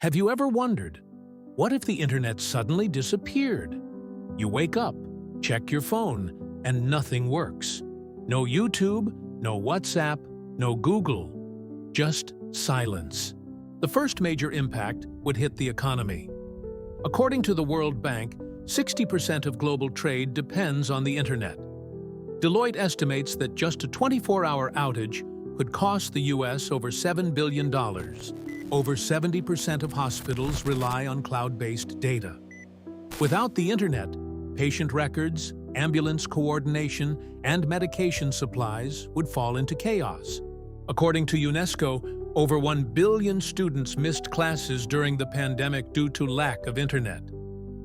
Have you ever wondered, what if the internet suddenly disappeared? You wake up, check your phone, and nothing works. No YouTube, no WhatsApp, no Google. Just silence. The first major impact would hit the economy. According to the World Bank, 60% of global trade depends on the internet. Deloitte estimates that just a 24-hour outage could cost the U.S. over $7 billion. Over 70% of hospitals rely on cloud-based data. Without the internet, patient records, ambulance coordination, and medication supplies would fall into chaos. According to UNESCO, over 1 billion students missed classes during the pandemic due to lack of internet.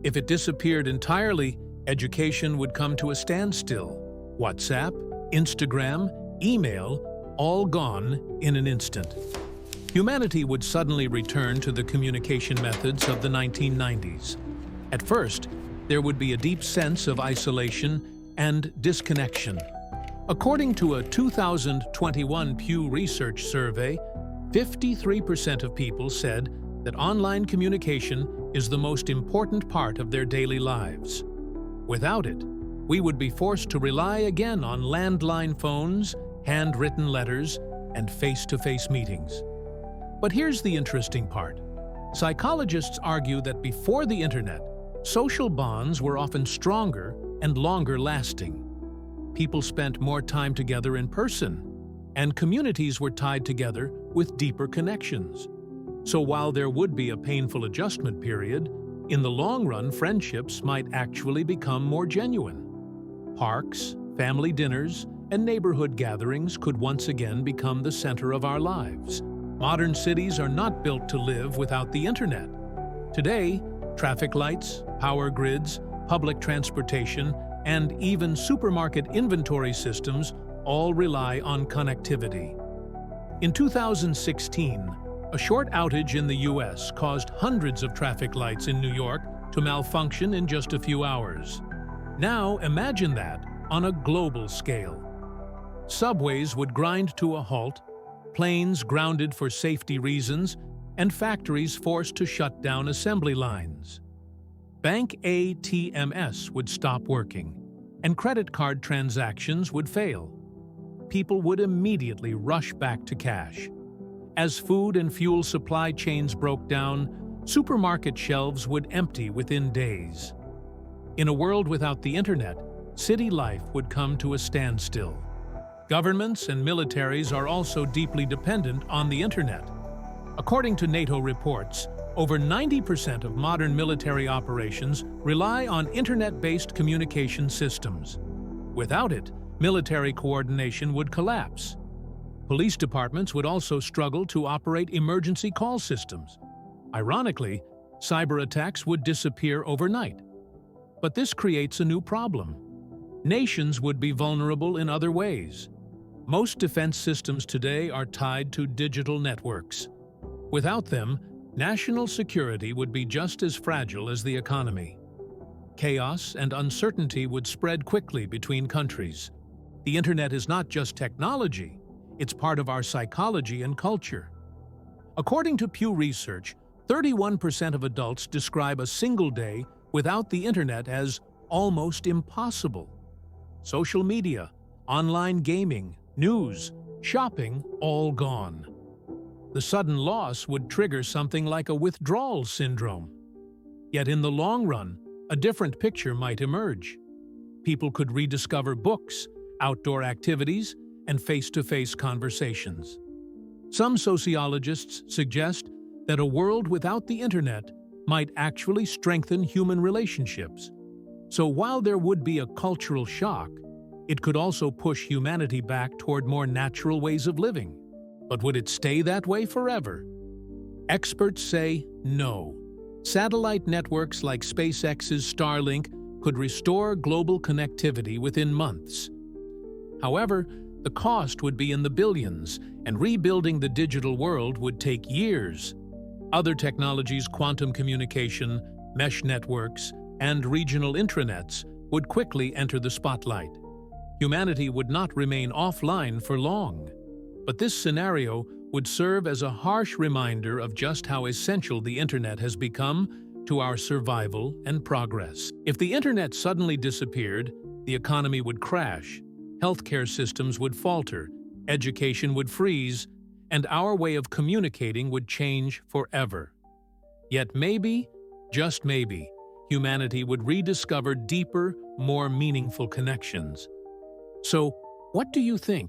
If it disappeared entirely, education would come to a standstill. WhatsApp, Instagram, email, all gone in an instant. Humanity would suddenly return to the communication methods of the 1990s. At first, there would be a deep sense of isolation and disconnection. According to a 2021 Pew Research survey, 53% of people said that online communication is the most important part of their daily lives. Without it, we would be forced to rely again on landline phones, handwritten letters, and face-to-face meetings. But here's the interesting part. Psychologists argue that before the internet, social bonds were often stronger and longer-lasting. People spent more time together in person, and communities were tied together with deeper connections. So while there would be a painful adjustment period, in the long run, friendships might actually become more genuine. Parks, family dinners, and neighborhood gatherings could once again become the center of our lives. Modern cities are not built to live without the internet. Today, traffic lights, power grids, public transportation, and even supermarket inventory systems all rely on connectivity. In 2016, a short outage in the U.S. caused hundreds of traffic lights in New York to malfunction in just a few hours. Now imagine that on a global scale. Subways would grind to a halt, planes grounded for safety reasons, and factories forced to shut down assembly lines. Bank ATMs would stop working, and credit card transactions would fail. People would immediately rush back to cash. As food and fuel supply chains broke down, supermarket shelves would empty within days. In a world without the internet, city life would come to a standstill. Governments and militaries are also deeply dependent on the internet. According to NATO reports, over 90% of modern military operations rely on internet-based communication systems. Without it, military coordination would collapse. Police departments would also struggle to operate emergency call systems. Ironically, cyber attacks would disappear overnight. But this creates a new problem. Nations would be vulnerable in other ways. Most defense systems today are tied to digital networks. Without them, national security would be just as fragile as the economy. Chaos and uncertainty would spread quickly between countries. The internet is not just technology, it's part of our psychology and culture. According to Pew Research, 31% of adults describe a single day without the internet as almost impossible. Social media, online gaming, news, shopping, all gone. The sudden loss would trigger something like a withdrawal syndrome. Yet in the long run, a different picture might emerge. People could rediscover books, outdoor activities, and face-to-face conversations. Some sociologists suggest that a world without the internet might actually strengthen human relationships. So while there would be a cultural shock, it could also push humanity back toward more natural ways of living. But would it stay that way forever? Experts say no. Satellite networks like SpaceX's Starlink could restore global connectivity within months. However, the cost would be in the billions, and rebuilding the digital world would take years. Other technologies, quantum communication, mesh networks, and regional intranets would quickly enter the spotlight. Humanity would not remain offline for long. But this scenario would serve as a harsh reminder of just how essential the internet has become to our survival and progress. If the internet suddenly disappeared, the economy would crash, healthcare systems would falter, education would freeze, and our way of communicating would change forever. Yet maybe, just maybe, humanity would rediscover deeper, more meaningful connections. So, what do you think?